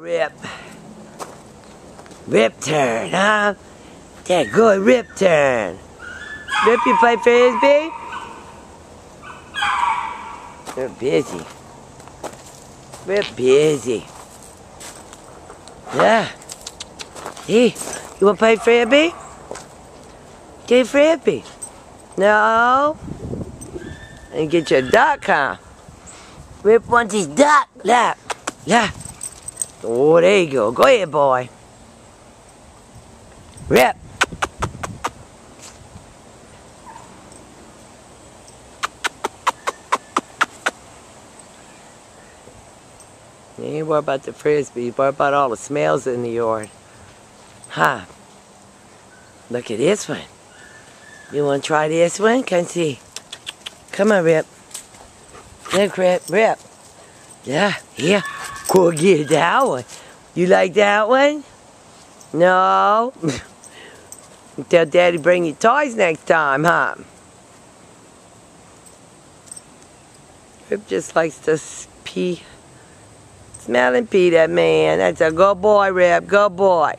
Rip. Rip turn, huh? That good Rip turn. Rip, you play frisbee? You're busy. Rip busy. Yeah. Hey, you wanna play frisbee? Get frisbee. No? And get your duck, huh? Rip wants his duck. Yeah. Yeah. Oh, there you go. Go ahead, boy. Rip. You ain't worry about the frisbee. Worry about all the smells in the yard. Huh? Look at this one. You want to try this one? Come see. Come on, Rip. Look, Rip. Rip. Yeah. Yeah. Go get that one. You like that one? No? Tell Daddy bring you toys next time, huh? Rip just likes to pee. Smell and pee, that man. That's a good boy, Rip. Good boy.